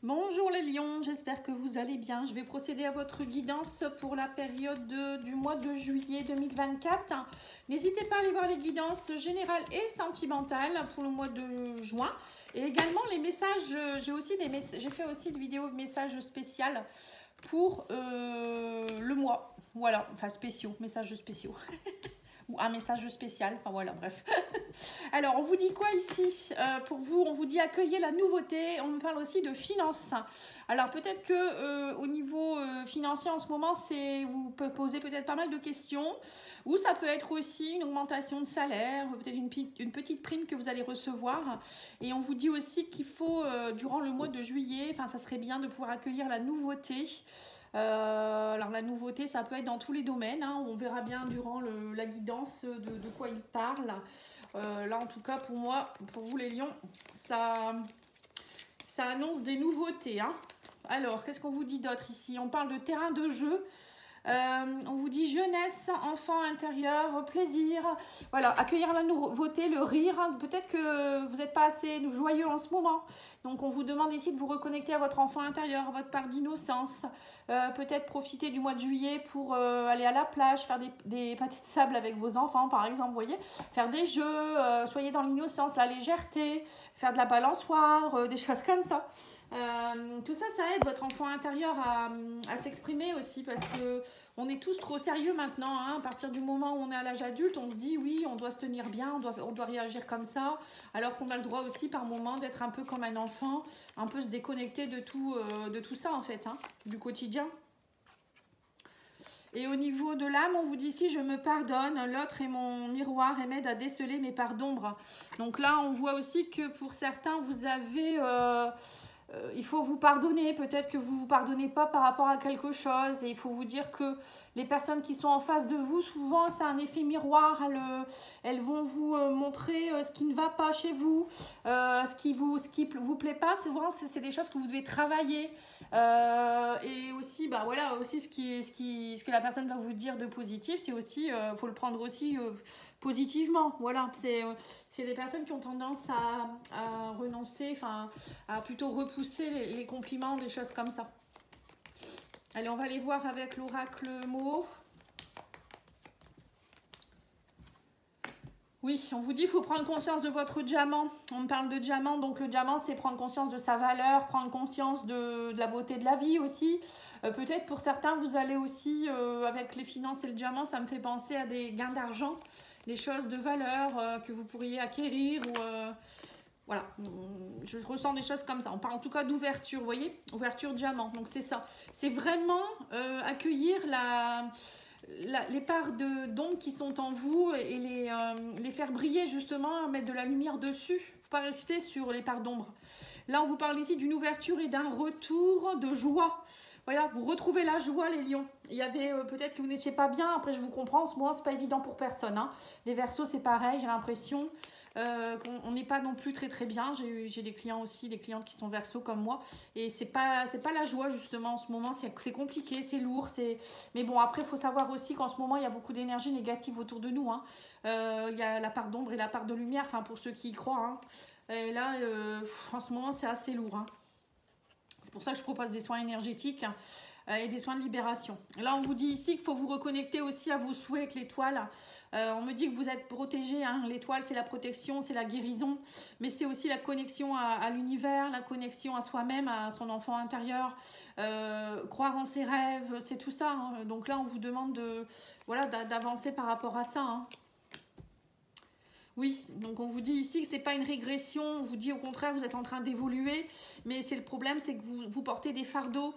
Bonjour les lions, j'espère que vous allez bien. Je vais procéder à votre guidance pour la période du mois de juillet 2024. N'hésitez pas à aller voir les guidances générales et sentimentales pour le mois de juin. Et également les messages, j'ai fait aussi des vidéos messages spéciales pour le mois. Voilà, enfin spéciaux, messages spéciaux. Ou un message spécial, enfin voilà, bref. Alors, on vous dit quoi ici pour vous? On vous dit accueillir la nouveauté, on me parle aussi de finances. Alors, peut-être que au niveau financier, en ce moment, vous pouvez poser peut-être pas mal de questions, ou ça peut être aussi une augmentation de salaire, peut-être une petite prime que vous allez recevoir. Et on vous dit aussi qu'il faut, durant le mois de juillet, enfin, ça serait bien de pouvoir accueillir la nouveauté. Alors la nouveauté, ça peut être dans tous les domaines, hein. On verra bien durant la guidance de quoi il parle. Là en tout cas pour moi, pour vous les lions, ça annonce des nouveautés, hein. Alors qu'est-ce qu'on vous dit d'autre ici? On parle de terrain de jeu. On vous dit jeunesse, enfant intérieur, plaisir. Voilà, accueillir la nouveauté, le rire. Peut-être que vous n'êtes pas assez joyeux en ce moment. Donc, on vous demande ici de vous reconnecter à votre enfant intérieur, à votre part d'innocence. Peut-être profiter du mois de juillet pour aller à la plage, faire des pâtés de sable avec vos enfants, par exemple, vous voyez. Faire des jeux, soyez dans l'innocence, la légèreté, faire de la balançoire, des choses comme ça. Tout ça, ça aide votre enfant intérieur à s'exprimer aussi parce que on est tous trop sérieux maintenant, hein. À partir du moment où on est à l'âge adulte, on se dit oui, on doit se tenir bien, on doit réagir comme ça, alors qu'on a le droit aussi par moment d'être un peu comme un enfant, un peu se déconnecter de tout ça en fait, hein, du quotidien. Et au niveau de l'âme, on vous dit ici, je me pardonne, l'autre est mon miroir et m'aide à déceler mes parts d'ombre. Donc là, on voit aussi que pour certains, vous avez... il faut vous pardonner, peut-être que vous ne vous pardonnez pas par rapport à quelque chose et il faut vous dire que les personnes qui sont en face de vous, souvent c'est un effet miroir, elles vont vous montrer ce qui ne va pas chez vous, ce qui vous plaît pas, souvent c'est des choses que vous devez travailler et aussi, bah voilà, aussi ce que la personne va vous dire de positif, c'est aussi, faut le prendre aussi positivement, voilà, c'est des personnes qui ont tendance à renoncer, enfin, à plutôt repousser les compliments, des choses comme ça. Allez, on va aller voir avec l'oracle mot. Oui, on vous dit qu'il faut prendre conscience de votre diamant. On me parle de diamant, donc le diamant, c'est prendre conscience de sa valeur, prendre conscience de la beauté de la vie aussi. Peut-être pour certains, vous allez aussi, avec les finances et le diamant, ça me fait penser à des gains d'argent, des choses de valeur que vous pourriez acquérir ou... voilà, je ressens des choses comme ça. On parle en tout cas d'ouverture, vous voyez, ouverture diamant. Donc c'est ça. C'est vraiment accueillir les parts d'ombre qui sont en vous et les faire briller justement, mettre de la lumière dessus. Il ne faut pas rester sur les parts d'ombre. Là, on vous parle ici d'une ouverture et d'un retour de joie. Voilà, vous retrouvez la joie, les lions. Il y avait peut-être que vous n'étiez pas bien. Après, je vous comprends. En ce moment, c'est pas évident pour personne, hein. Les Verseaux, c'est pareil. J'ai l'impression qu'on n'est pas non plus très très bien. J'ai des clients aussi, des clientes qui sont Verseaux comme moi. Et c'est pas la joie justement en ce moment. C'est compliqué, c'est lourd. Mais bon, après, il faut savoir aussi qu'en ce moment, il y a beaucoup d'énergie négative autour de nous, hein. Il y a la part d'ombre et la part de lumière. Enfin, pour ceux qui y croient, hein. Et là, en ce moment, c'est assez lourd, hein. C'est pour ça que je propose des soins énergétiques et des soins de libération. Là, on vous dit ici qu'il faut vous reconnecter aussi à vos souhaits avec l'étoile. On me dit que vous êtes protégé, hein. L'étoile, c'est la protection, c'est la guérison, mais c'est aussi la connexion à l'univers, la connexion à soi-même, à son enfant intérieur, croire en ses rêves, c'est tout ça, hein. Donc là, on vous demande d'avancer par rapport à ça, hein. Oui, donc on vous dit ici que ce n'est pas une régression, on vous dit au contraire vous êtes en train d'évoluer, mais c'est le problème, c'est que vous portez des fardeaux.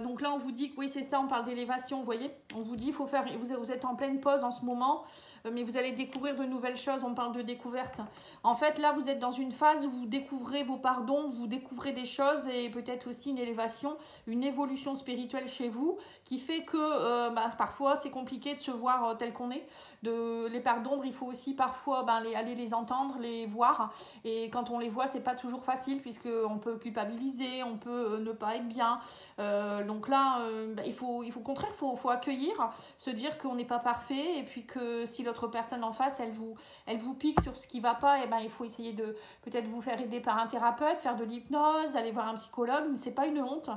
Donc là on vous dit que oui c'est ça, on parle d'élévation, vous voyez. On vous dit vous êtes en pleine pause en ce moment, mais vous allez découvrir de nouvelles choses, on parle de découverte. En fait là vous êtes dans une phase où vous découvrez vos pardons, vous découvrez des choses et peut-être aussi une élévation, une évolution spirituelle chez vous qui fait que parfois c'est compliqué de se voir tel qu'on est. Les parts d'ombre, il faut aussi parfois aller les entendre, les voir. Et quand on les voit, c'est pas toujours facile puisqu'on peut culpabiliser, on peut ne pas être bien. Donc là, il faut au contraire, faut accueillir, se dire qu'on n'est pas parfait et puis que si l'autre personne en face, elle vous pique sur ce qui va pas, et ben il faut essayer de peut-être vous faire aider par un thérapeute, faire de l'hypnose, aller voir un psychologue, mais c'est pas une honte.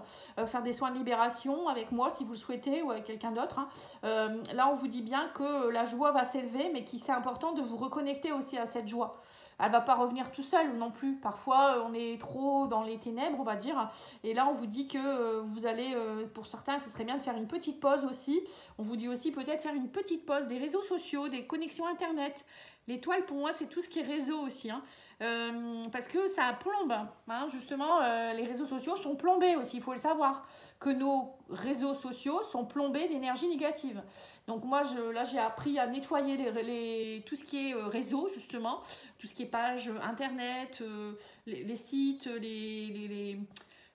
Faire des soins de libération avec moi si vous le souhaitez ou avec quelqu'un d'autre. Là, on vous dit bien que la joie va s'élever, mais qu'il c'est important de vous reconnecter aussi à cette joie. Elle va pas revenir tout seul non plus. Parfois, on est trop dans les ténèbres, on va dire. Et là, on vous dit que vous allez, pour certains, ce serait bien de faire une petite pause aussi. On vous dit aussi peut-être faire une petite pause des réseaux sociaux, des connexions Internet. L'étoile, pour moi, c'est tout ce qui est réseau aussi. Parce que ça plombe. Justement, les réseaux sociaux sont plombés aussi, il faut le savoir. Que nos réseaux sociaux sont plombés d'énergie négative. Donc moi, là, j'ai appris à nettoyer tout ce qui est réseau, justement. Tout ce qui est page Internet, les sites,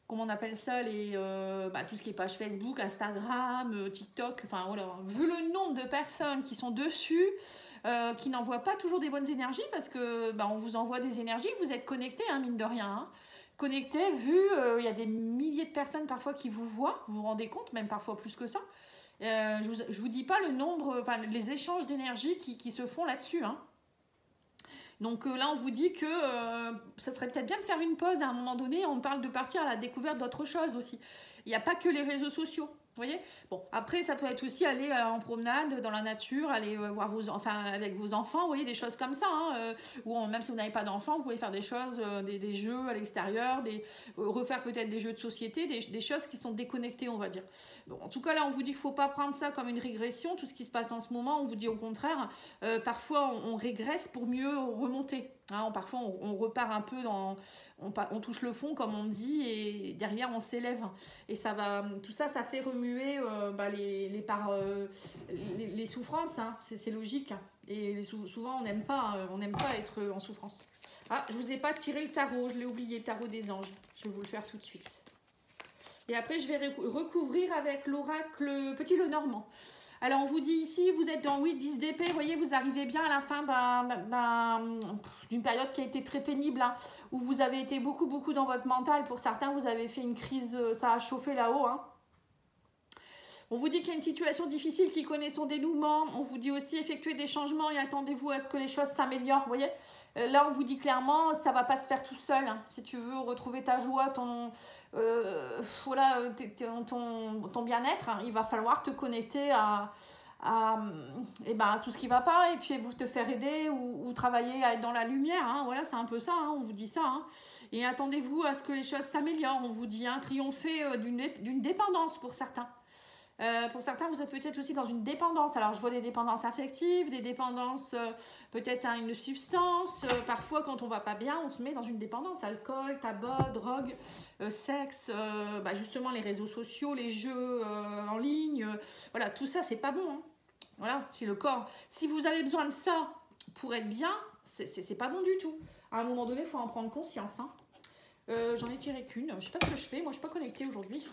comment on appelle ça, tout ce qui est page Facebook, Instagram, TikTok. Enfin, voilà. Vu le nombre de personnes qui sont dessus, qui n'envoient pas toujours des bonnes énergies, parce que on vous envoie des énergies, vous êtes connectés, mine de rien. Connectés, il y a des milliers de personnes parfois qui vous voient, vous vous rendez compte, même parfois plus que ça. Je vous dis pas le nombre, les échanges d'énergie qui se font là-dessus. Donc là, on vous dit que ça serait peut-être bien de faire une pause à un moment donné. On parle de partir à la découverte d'autres choses aussi. Il n'y a pas que les réseaux sociaux. Vous voyez, bon, après, ça peut être aussi aller en promenade dans la nature, aller voir avec vos enfants, vous voyez, des choses comme ça. Ou même si vous n'avez pas d'enfants, vous pouvez faire des choses, des jeux à l'extérieur, refaire peut-être des jeux de société, des choses qui sont déconnectées, on va dire. Bon, en tout cas, là, on vous dit qu'il ne faut pas prendre ça comme une régression, tout ce qui se passe en ce moment. On vous dit au contraire, parfois, on régresse pour mieux remonter. Parfois, on repart un peu on touche le fond, comme on dit, et derrière, on s'élève. Et tout ça, ça fait remuer les souffrances. C'est logique. Et souvent, on n'aime pas être en souffrance. Je ne vous ai pas tiré le tarot. Je l'ai oublié, le tarot des anges. Je vais vous le faire tout de suite. Et après, je vais recouvrir avec l'oracle Petit Lenormand. Alors, on vous dit ici, vous êtes dans 10 d'épée, vous voyez, vous arrivez bien à la fin d'une période qui a été très pénible, où vous avez été beaucoup dans votre mental. Pour certains, vous avez fait une crise, ça a chauffé là-haut. On vous dit qu'il y a une situation difficile qui connaît son dénouement. On vous dit aussi effectuer des changements et attendez-vous à ce que les choses s'améliorent. Vous voyez, là, on vous dit clairement, ça ne va pas se faire tout seul. Si tu veux retrouver ta joie, ton bien-être, il va falloir te connecter à tout ce qui ne va pas, et puis vous te faire aider ou travailler à être dans la lumière. Voilà, c'est un peu ça, on vous dit ça. Et attendez-vous à ce que les choses s'améliorent. On vous dit triompher d'une dépendance pour certains. Pour certains, vous êtes peut-être aussi dans une dépendance. Alors, je vois des dépendances affectives, des dépendances peut-être à une substance. Parfois, quand on va pas bien, on se met dans une dépendance. Alcool, tabac, drogue, sexe, justement les réseaux sociaux, les jeux en ligne. Voilà, tout ça, c'est pas bon. Voilà, si vous avez besoin de ça pour être bien, c'est pas bon du tout. À un moment donné, il faut en prendre conscience. J'en ai tiré qu'une. Je sais pas ce que je fais. Moi, je suis pas connectée aujourd'hui.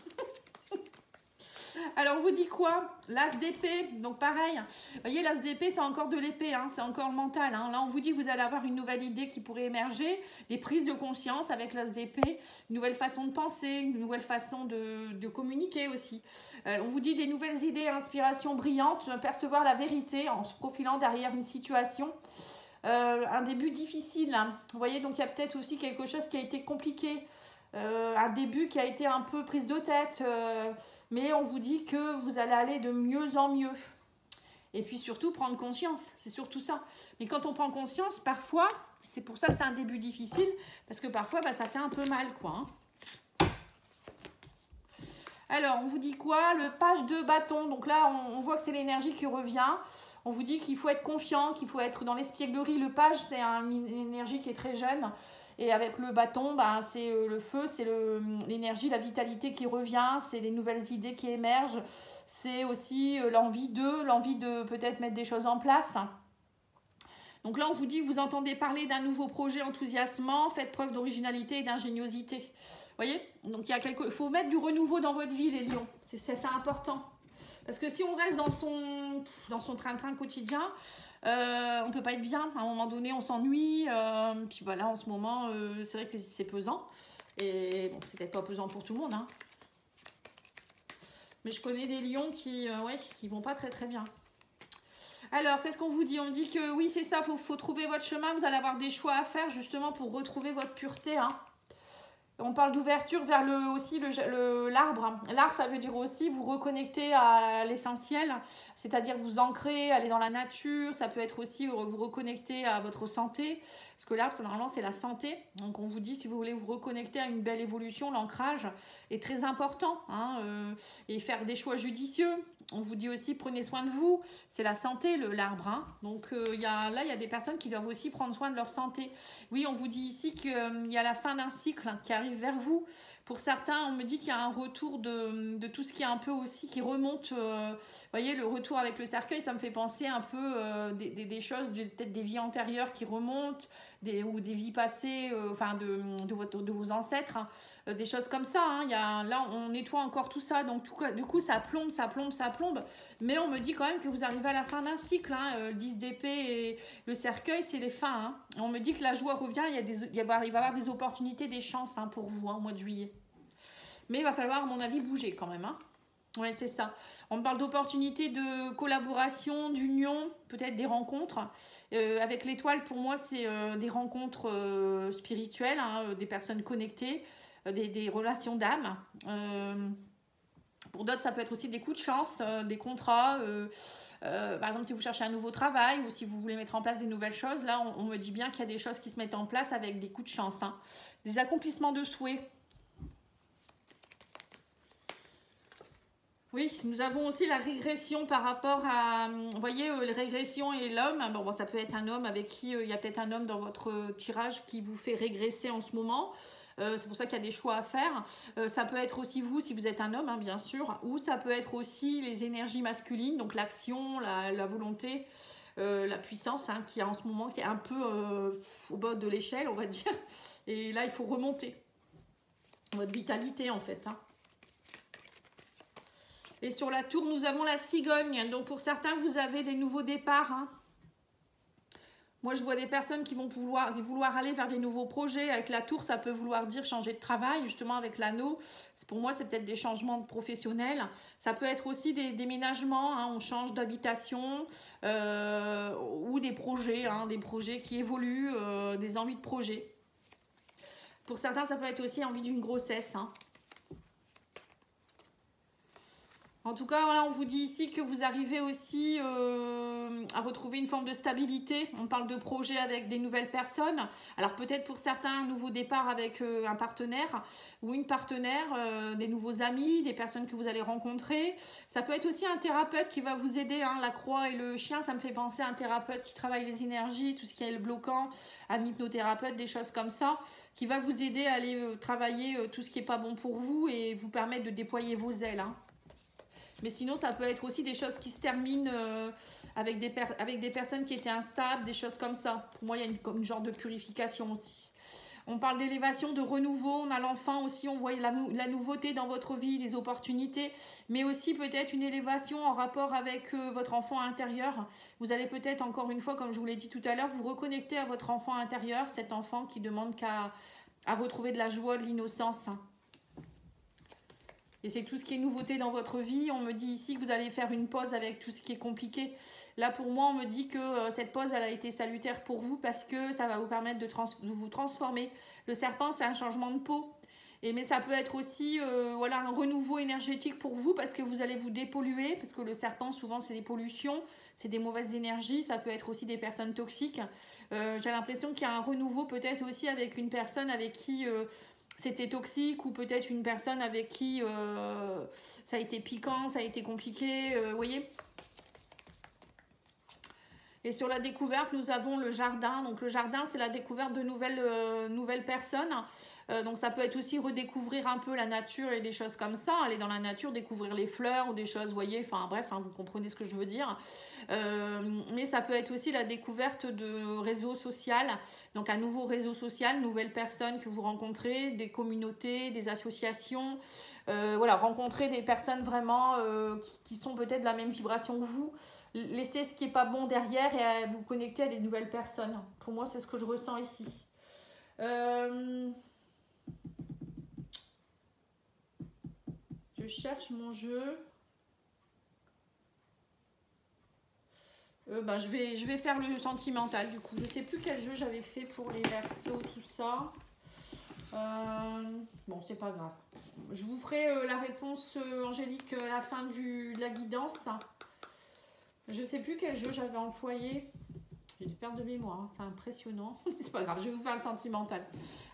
Alors, on vous dit quoi? L'as d'épée, donc pareil. Vous voyez, l'as d'épée, c'est encore de l'épée, c'est encore le mental. Là, on vous dit que vous allez avoir une nouvelle idée qui pourrait émerger, des prises de conscience avec l'as d'épée, une nouvelle façon de penser, une nouvelle façon de communiquer aussi. On vous dit des nouvelles idées, inspirations brillantes, percevoir la vérité en se profilant derrière une situation. Un début difficile. Vous voyez, donc il y a peut-être aussi quelque chose qui a été compliqué. Un début qui a été un peu prise de tête, mais on vous dit que vous allez aller de mieux en mieux. Et puis surtout, prendre conscience, c'est surtout ça. Mais quand on prend conscience, parfois, c'est pour ça que c'est un début difficile, parce que parfois, ça fait un peu mal, quoi. Alors, on vous dit quoi? Le page de bâton. Donc là, on voit que c'est l'énergie qui revient. On vous dit qu'il faut être confiant, qu'il faut être dans l'espièglerie. Le page, c'est une énergie qui est très jeune. Et avec le bâton, c'est le feu, c'est l'énergie, la vitalité qui revient, c'est des nouvelles idées qui émergent, c'est aussi l'envie de peut-être mettre des choses en place. Donc là, on vous dit que vous entendez parler d'un nouveau projet enthousiasmant, faites preuve d'originalité et d'ingéniosité. Vous voyez? Donc il faut mettre du renouveau dans votre vie, les lions, c'est important. Parce que si on reste dans son train-train quotidien, on ne peut pas être bien. À un moment donné, on s'ennuie. Puis voilà, en ce moment, c'est vrai que c'est pesant. Et bon, c'est peut-être pas pesant pour tout le monde. Hein. Mais je connais des lions qui vont pas très très bien. Alors, qu'est-ce qu'on vous dit? On dit que oui, c'est ça, faut trouver votre chemin. Vous allez avoir des choix à faire justement pour retrouver votre pureté. Hein. On parle d'ouverture vers l'arbre. L'arbre, ça veut dire aussi vous reconnecter à l'essentiel, c'est-à-dire vous ancrer, aller dans la nature. Ça peut être aussi vous reconnecter à votre santé, parce que l'arbre, normalement, c'est la santé. Donc, on vous dit, si vous voulez vous reconnecter à une belle évolution, l'ancrage est très important. Hein, et faire des choix judicieux. On vous dit aussi, prenez soin de vous. C'est la santé, l'arbre. Hein. Donc, il y a des personnes qui doivent aussi prendre soin de leur santé. Oui, on vous dit ici qu'il y a la fin d'un cycle qui arrive vers vous. Pour certains, on me dit qu'il y a un retour de tout ce qui est un peu aussi, qui remonte. Vous voyez, le retour avec le cercueil, ça me fait penser un peu des choses, peut-être des vies antérieures qui remontent, ou des vies passées, de vos ancêtres. Hein. Des choses comme ça. Hein. Là, on nettoie encore tout ça. Donc, du coup, ça plombe. Mais on me dit quand même que vous arrivez à la fin d'un cycle. Hein. Le 10 d'épée et le cercueil, c'est les fins. Hein. On me dit que la joie revient. Il va y avoir des opportunités, des chances pour vous au mois de juillet. Mais il va falloir, à mon avis, bouger quand même. Hein. Oui, c'est ça. On me parle d'opportunités de collaboration, d'union, peut-être des rencontres. Avec l'étoile, pour moi, c'est des rencontres spirituelles, hein, des personnes connectées, des relations d'âme. Pour d'autres, ça peut être aussi des coups de chance, des contrats. Par exemple, si vous cherchez un nouveau travail ou si vous voulez mettre en place des nouvelles choses, là, on me dit bien qu'il y a des choses qui se mettent en place avec des coups de chance. Hein. Des accomplissements de souhaits. Oui, nous avons aussi la régression par rapport à, vous voyez, les régressions et l'homme. Bon, ça peut être un homme avec qui, il y a peut-être un homme dans votre tirage qui vous fait régresser en ce moment. C'est pour ça qu'il y a des choix à faire. Ça peut être aussi vous, si vous êtes un homme, hein, bien sûr. Ou ça peut être aussi les énergies masculines, donc l'action, la volonté, la puissance, hein, qui est en ce moment, qui est un peu au bas de l'échelle, on va dire. Et là, il faut remonter votre vitalité, en fait, hein. Et sur la tour, nous avons la cigogne. Donc, pour certains, vous avez des nouveaux départs. Hein. Moi, je vois des personnes qui vont vouloir aller vers des nouveaux projets. Avec la tour, ça peut vouloir dire changer de travail, justement avec l'anneau. Pour moi, c'est peut-être des changements de professionnels. Ça peut être aussi des déménagements. Hein. On change d'habitation ou des projets qui évoluent, des envies de projet. Pour certains, ça peut être aussi envie d'une grossesse. Hein. En tout cas, voilà, on vous dit ici que vous arrivez aussi à retrouver une forme de stabilité. On parle de projet avec des nouvelles personnes. Alors peut-être pour certains, un nouveau départ avec un partenaire ou une partenaire, des nouveaux amis, des personnes que vous allez rencontrer. Ça peut être aussi un thérapeute qui va vous aider. Hein. La croix et le chien, ça me fait penser à un thérapeute qui travaille les énergies, tout ce qui est le bloquant, un hypnothérapeute, des choses comme ça, qui va vous aider à aller travailler tout ce qui n'est pas bon pour vous et vous permettre de déployer vos ailes. Hein. Mais sinon, ça peut être aussi des choses qui se terminent avec des personnes qui étaient instables, des choses comme ça. Pour moi, il y a une genre de purification aussi. On parle d'élévation, de renouveau. On a l'enfant aussi, on voit la nouveauté dans votre vie, les opportunités. Mais aussi peut-être une élévation en rapport avec votre enfant intérieur. Vous allez peut-être, encore une fois, comme je vous l'ai dit tout à l'heure, vous reconnecter à votre enfant intérieur. Cet enfant qui demande qu'à retrouver de la joie, de l'innocence. Et c'est tout ce qui est nouveauté dans votre vie. On me dit ici que vous allez faire une pause avec tout ce qui est compliqué. Là, pour moi, on me dit que cette pause, elle a été salutaire pour vous parce que ça va vous permettre de vous transformer. Le serpent, c'est un changement de peau. Mais ça peut être aussi un renouveau énergétique pour vous parce que vous allez vous dépolluer. Parce que le serpent, souvent, c'est des pollutions, c'est des mauvaises énergies. Ça peut être aussi des personnes toxiques. J'ai l'impression qu'il y a un renouveau peut-être aussi avec une personne avec qui... c'était toxique ou peut-être une personne avec qui ça a été piquant, ça a été compliqué, vous voyez. Et sur la découverte, nous avons le jardin. Donc le jardin, c'est la découverte de nouvelles personnes. Donc ça peut être aussi redécouvrir un peu la nature et des choses comme ça, aller dans la nature, découvrir les fleurs ou des choses, vous voyez, enfin bref, hein, vous comprenez ce que je veux dire. Mais ça peut être aussi la découverte de réseaux sociaux, donc un nouveau réseau social, nouvelles personnes que vous rencontrez, des communautés, des associations, voilà, rencontrer des personnes vraiment qui sont peut-être de la même vibration que vous. Laissez ce qui n'est pas bon derrière et vous connecter à des nouvelles personnes. Pour moi, c'est ce que je ressens ici. Je cherche mon jeu. Je vais faire le sentimental du coup. Je sais plus quel jeu j'avais fait pour les Verseaux, tout ça. Bon, c'est pas grave. Je vous ferai la réponse angélique à la fin de la guidance. Je sais plus quel jeu j'avais employé. J'ai des pertes de mémoire, hein, c'est impressionnant. C'est pas grave, je vais vous faire le sentimental.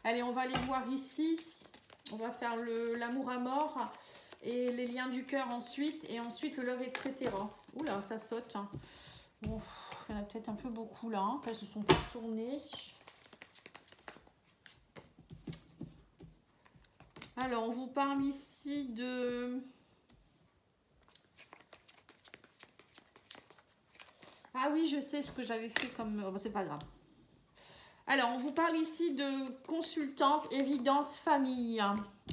Allez, on va aller voir ici. On va faire l'amour à mort et les liens du cœur ensuite. Et ensuite le love, etc. Oula, ça saute. Hein. Bon, il y en a peut-être un peu beaucoup là. Hein. Elles se sont pas tournées. Alors, on vous parle ici de... Ah oui, je sais ce que j'avais fait comme... Bon, c'est pas grave. Alors, on vous parle ici de consultante, évidence, famille.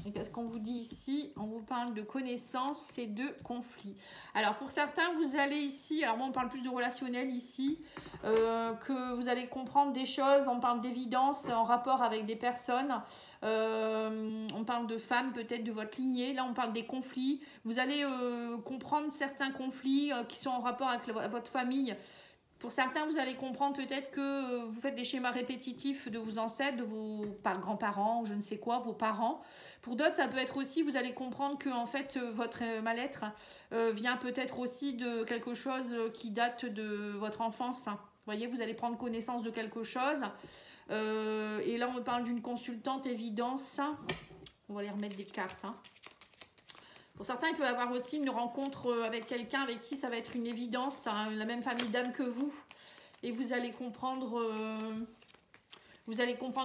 Et qu'est-ce qu'on vous dit ici? On vous parle de connaissances et de conflits. Alors, pour certains, vous allez ici... Alors, moi, on parle plus de relationnel ici. Que vous allez comprendre des choses. On parle d'évidence en rapport avec des personnes. On parle de femmes, peut-être de votre lignée. Là, on parle des conflits. Vous allez comprendre certains conflits qui sont en rapport avec votre famille. Pour certains, vous allez comprendre peut-être que vous faites des schémas répétitifs de vos ancêtres, de vos grands-parents, ou je ne sais quoi, vos parents. Pour d'autres, ça peut être aussi, vous allez comprendre que en fait, votre mal-être vient peut-être aussi de quelque chose qui date de votre enfance. Vous voyez, vous allez prendre connaissance de quelque chose. Et là, on parle d'une consultante évidence. On va les remettre des cartes. Hein. Pour certains, il peut y avoir aussi une rencontre avec quelqu'un avec qui ça va être une évidence, hein, la même famille d'âme que vous. Et vous allez comprendre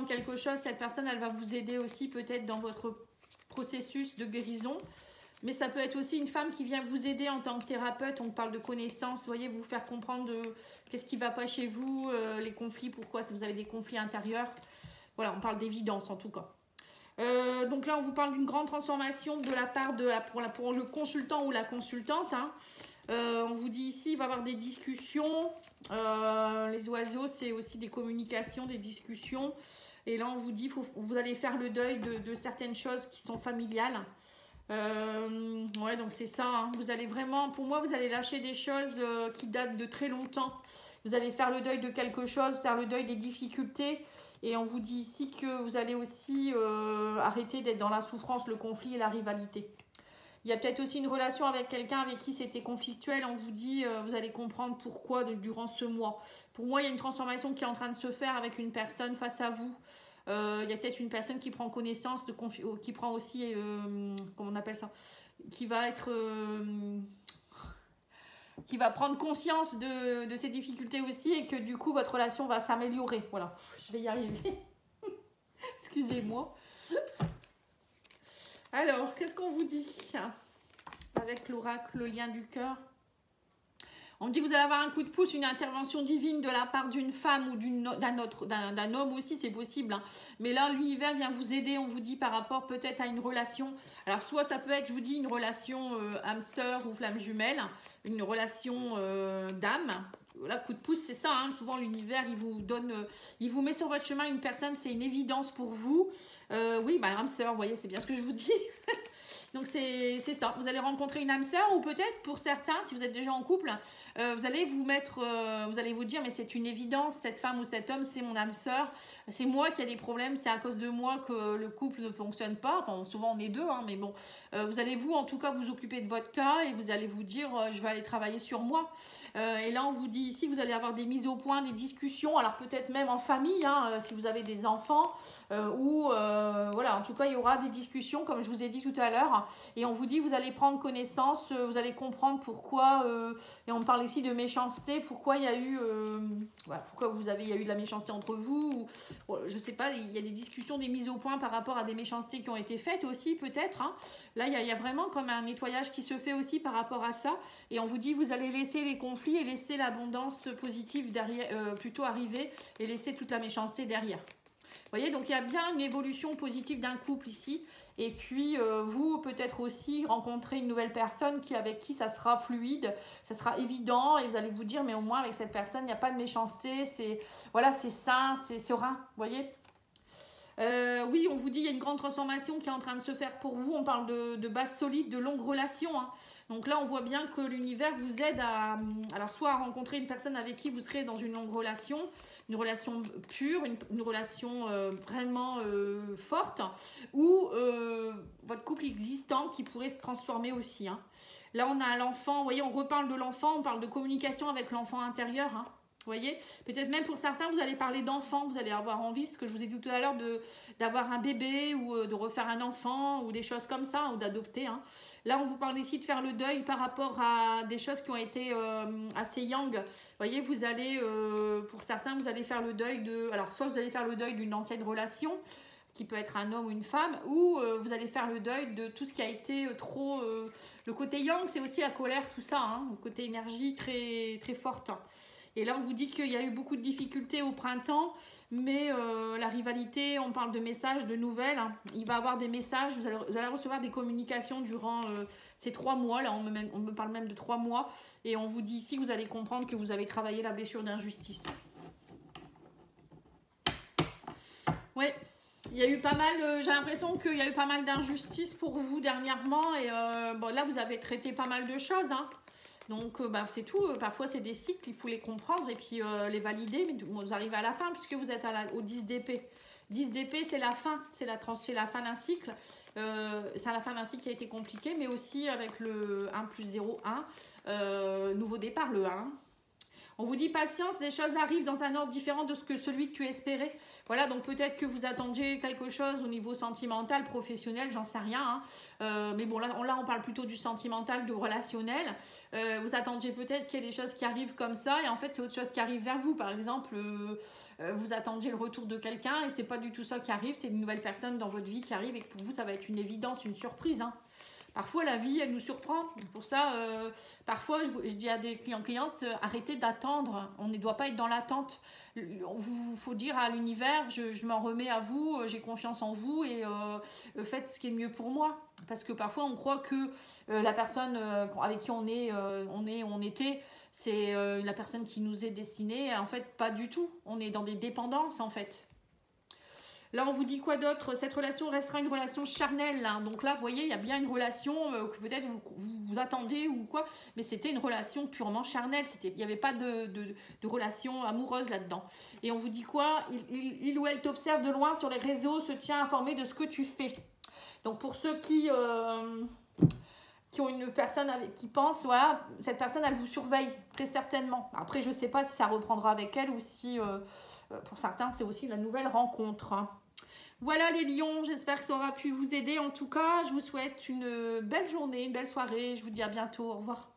quelque chose. Cette personne, elle va vous aider aussi peut-être dans votre processus de guérison. Mais ça peut être aussi une femme qui vient vous aider en tant que thérapeute. On parle de connaissances, vous voyez, vous faire comprendre qu'est-ce qui ne va pas chez vous, les conflits, pourquoi vous avez des conflits intérieurs. Voilà, on parle d'évidence en tout cas. Donc là, on vous parle d'une grande transformation de la part pour le consultant ou la consultante. Hein. On vous dit ici, il va y avoir des discussions. Les oiseaux, c'est aussi des communications, des discussions. Et là, on vous dit, vous allez faire le deuil de certaines choses qui sont familiales. Ouais, donc c'est ça. Hein. Vous allez vraiment, pour moi, vous allez lâcher des choses qui datent de très longtemps. Vous allez faire le deuil de quelque chose, faire le deuil des difficultés. Et on vous dit ici que vous allez aussi arrêter d'être dans la souffrance, le conflit et la rivalité. Il y a peut-être aussi une relation avec quelqu'un avec qui c'était conflictuel. On vous dit, vous allez comprendre pourquoi durant ce mois. Pour moi, il y a une transformation qui est en train de se faire avec une personne face à vous. Il y a peut-être une personne qui prend connaissance, qui prend aussi, comment on appelle ça, qui va être... qui va prendre conscience de ses difficultés aussi et que du coup votre relation va s'améliorer. Voilà, je vais y arriver. Excusez-moi. Alors, qu'est-ce qu'on vous dit avec l'oracle, le lien du cœur? On dit que vous allez avoir un coup de pouce, une intervention divine de la part d'une femme ou d'un homme aussi, c'est possible. Hein. Mais là, l'univers vient vous aider, on vous dit, par rapport peut-être à une relation. Alors, soit ça peut être, je vous dis, une relation âme-sœur ou flamme jumelle, une relation d'âme. Là, coup de pouce, c'est ça. Hein. Souvent, l'univers, il vous donne, il vous met sur votre chemin une personne, c'est une évidence pour vous. Oui, bah, âme-sœur, vous voyez, c'est bien ce que je vous dis. Donc c'est ça, vous allez rencontrer une âme sœur ou peut-être pour certains, si vous êtes déjà en couple, vous allez vous mettre, vous allez vous dire mais c'est une évidence, cette femme ou cet homme c'est mon âme sœur, c'est moi qui ai des problèmes, c'est à cause de moi que le couple ne fonctionne pas, enfin souvent on est deux, hein, mais bon, vous allez vous en tout cas vous occuper de votre cas et vous allez vous dire je vais aller travailler sur moi. Et là on vous dit ici vous allez avoir des mises au point, des discussions, alors peut-être même en famille, hein, si vous avez des enfants, ou voilà, en tout cas il y aura des discussions comme je vous ai dit tout à l'heure. Et on vous dit, vous allez prendre connaissance, vous allez comprendre pourquoi, et on parle ici de méchanceté, pourquoi il y a eu, voilà, pourquoi il y a eu de la méchanceté entre vous, ou, je sais pas, il y a des discussions, des mises au point par rapport à des méchancetés qui ont été faites aussi, peut-être. Hein. Là, il y a vraiment comme un nettoyage qui se fait aussi par rapport à ça. Et on vous dit, vous allez laisser les conflits et laisser l'abondance positive derrière, plutôt arriver, et laisser toute la méchanceté derrière. Vous voyez, donc il y a bien une évolution positive d'un couple ici. Et puis, vous, peut-être aussi, rencontrer une nouvelle personne avec qui ça sera fluide, ça sera évident. Et vous allez vous dire, mais au moins, avec cette personne, il n'y a pas de méchanceté. Voilà, c'est sain, c'est serein. Vous voyez ? Oui, on vous dit, il y a une grande transformation qui est en train de se faire pour vous. On parle de base solide, de longues relations. Hein. Donc là, on voit bien que l'univers vous aide alors soit à rencontrer une personne avec qui vous serez dans une longue relation, une relation pure, une relation vraiment forte, ou votre couple existant qui pourrait se transformer aussi. Hein. Là, on a l'enfant, vous voyez, on reparle de l'enfant, on parle de communication avec l'enfant intérieur. Hein. Vous voyez, peut-être même pour certains, vous allez parler d'enfants, vous allez avoir envie, ce que je vous ai dit tout à l'heure, d'avoir un bébé ou de refaire un enfant ou des choses comme ça, ou d'adopter. Hein. Là, on vous parle ici de faire le deuil par rapport à des choses qui ont été assez young. Vous voyez, vous allez, pour certains, vous allez faire le deuil alors, soit vous allez faire le deuil d'une ancienne relation, qui peut être un homme ou une femme, ou vous allez faire le deuil de tout ce qui a été trop... le côté yang, c'est aussi la colère, tout ça, hein, le côté énergie très, très forte. Et là, on vous dit qu'il y a eu beaucoup de difficultés au printemps, mais la rivalité, on parle de messages, de nouvelles. Hein. Il va y avoir des messages, vous allez recevoir des communications durant ces 3 mois. Là, on me parle même de 3 mois. Et on vous dit ici que vous allez comprendre que vous avez travaillé la blessure d'injustice. Oui, il y a eu pas mal, j'ai l'impression qu'il y a eu pas mal d'injustices pour vous dernièrement. Et bon, là, vous avez traité pas mal de choses, hein. Donc, c'est tout. Parfois, c'est des cycles, il faut les comprendre et puis les valider. Mais vous arrivez à la fin puisque vous êtes au 10 d'épée. 10 d'épée, c'est la fin. C'est la fin d'un cycle. C'est la fin d'un cycle qui a été compliqué, mais aussi avec le 1 plus 0, 1. Nouveau départ, le 1. On vous dit patience, des choses arrivent dans un ordre différent de celui que tu espérais. Voilà, donc peut-être que vous attendiez quelque chose au niveau sentimental, professionnel, j'en sais rien. Hein. Mais bon, là, on parle plutôt du sentimental, du relationnel. Vous attendiez peut-être qu'il y ait des choses qui arrivent comme ça, et en fait, c'est autre chose qui arrive vers vous. Par exemple, vous attendiez le retour de quelqu'un, et c'est pas du tout ça qui arrive, c'est une nouvelle personne dans votre vie qui arrive, et que pour vous, ça va être une évidence, une surprise. Hein. Parfois, la vie, elle nous surprend. Pour ça, parfois, je dis à des clientes, arrêtez d'attendre. On ne doit pas être dans l'attente. Il faut dire à l'univers, je m'en remets à vous, j'ai confiance en vous et faites ce qui est mieux pour moi. Parce que parfois, on croit que la personne avec qui on était, c'est la personne qui nous est destinée. En fait, pas du tout. On est dans des dépendances, en fait. Là, on vous dit quoi d'autre? Cette relation restera une relation charnelle. Hein. Donc là, vous voyez, il y a bien une relation que peut-être vous attendez ou quoi. Mais c'était une relation purement charnelle. Il n'y avait pas de relation amoureuse là-dedans. Et on vous dit quoi? Il ou elle t'observe de loin sur les réseaux, se tient informé de ce que tu fais. Donc pour ceux qui ont une personne qui pense, voilà, cette personne, elle vous surveille, très certainement. Après, je ne sais pas si ça reprendra avec elle ou si, pour certains, c'est aussi la nouvelle rencontre. Hein. Voilà les lions, j'espère que ça aura pu vous aider. En tout cas, je vous souhaite une belle journée, une belle soirée. Je vous dis à bientôt, au revoir.